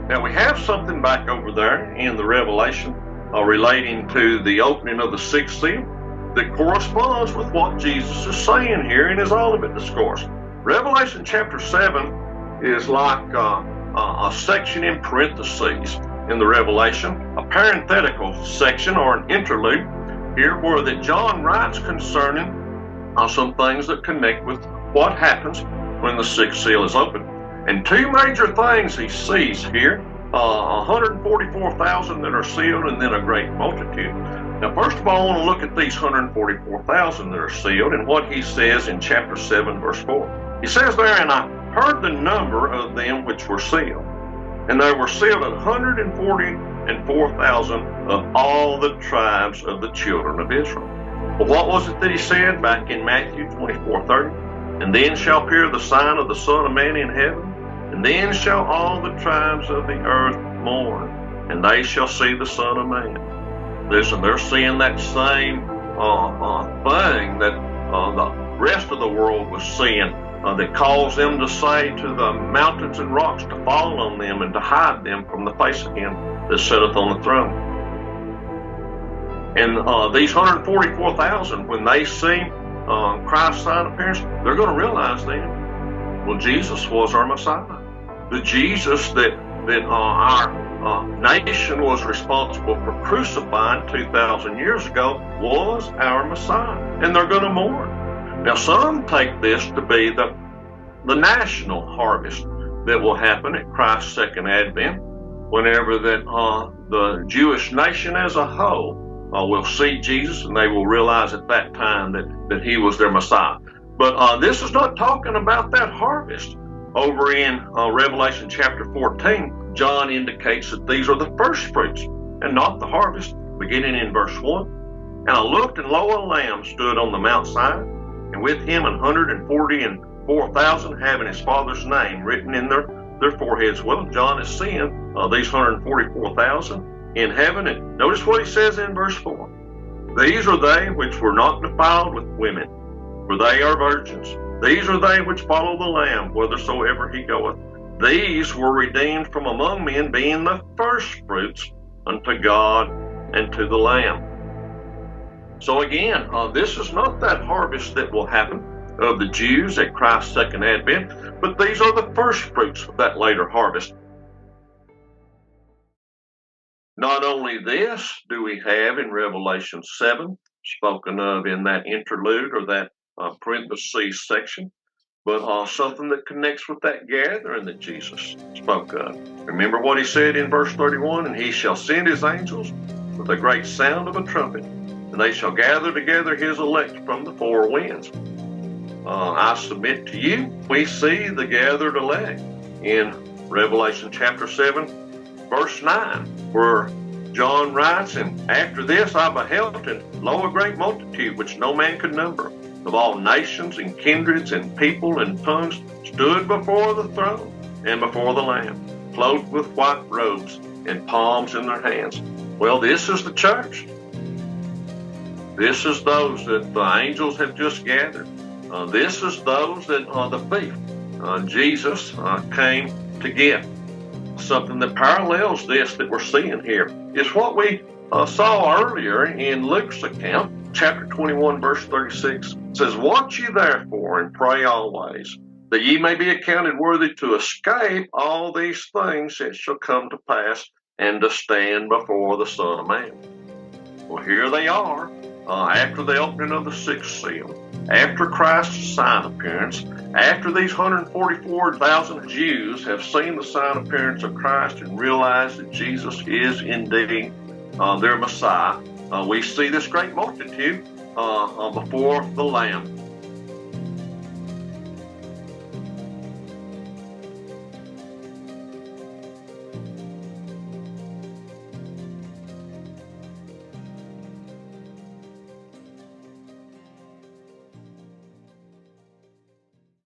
Now we have something back over there in the Revelation relating to the opening of the sixth seal that corresponds with what Jesus is saying here in his olivet discourse. Revelation chapter 7 is like a section in parentheses in the Revelation, a parenthetical section or an interlude here where that John writes concerning some things that connect with what happens when the sixth seal is opened. And two major things he sees here, 144,000 that are sealed and then a great multitude. Now, first of all, I want to look at these 144,000 that are sealed and what he says in chapter 7, verse 4. He says there, "And I heard the number of them which were sealed, and there were sealed 144,000 of all the tribes of the children of Israel." Well, what was it that he said back in Matthew 24:30? "And then shall appear the sign of the Son of Man in heaven, and then shall all the tribes of the earth mourn, and they shall see the Son of Man." Listen, they're seeing that same thing that the rest of the world was seeing, that caused them to say to the mountains and rocks to fall on them and to hide them from the face of him that sitteth on the throne. And these 144,000, when they see Christ's sign appearance, they're going to realize then, well, Jesus was our Messiah. The Jesus that our nation was responsible for crucifying 2,000 years ago was our Messiah. And they're going to mourn. Now, some take this to be the national harvest that will happen at Christ's second advent, whenever that the Jewish nation as a whole will see Jesus, and they will realize at that time that he was their Messiah. But this is not talking about that harvest. Over in Revelation chapter 14, John indicates that these are the first fruits and not the harvest, beginning in verse 1. "And I looked, and lo, a lamb stood on the Mount Sinai, and with him 144,000 having his father's name written in their foreheads." Well, John is seeing these 144,000 in heaven. And notice what he says in verse 4. "These are they which were not defiled with women, for they are virgins. These are they which follow the Lamb whithersoever he goeth. These were redeemed from among men, being the first fruits unto God and to the Lamb." So again, this is not that harvest that will happen of the Jews at Christ's second advent, but these are the first fruits of that later harvest. Not only this do we have in Revelation 7, spoken of in that interlude or that parentheses section, but something that connects with that gathering that Jesus spoke of. Remember what he said in verse 31, "And he shall send his angels with a great sound of a trumpet, and they shall gather together his elect from the four winds." I submit to you, we see the gathered elect in Revelation chapter 7, verse 9, where John writes, "And after this I beheld, and lo, a great multitude which no man could number, of all nations and kindreds and people and tongues, stood before the throne and before the Lamb, clothed with white robes and palms in their hands." Well, this is the church. This is those that the angels have just gathered. This is those that the thief, Jesus, came to get. Something that parallels this that we're seeing here is what we saw earlier in Luke's account. Chapter 21, verse 36 says, "Watch ye therefore and pray always, that ye may be accounted worthy to escape all these things that shall come to pass, and to stand before the Son of Man." Well, here they are, after the opening of the sixth seal, after Christ's sign appearance, after these 144,000 Jews have seen the sign appearance of Christ and realized that Jesus is indeed their Messiah. We see this great multitude before the Lamb.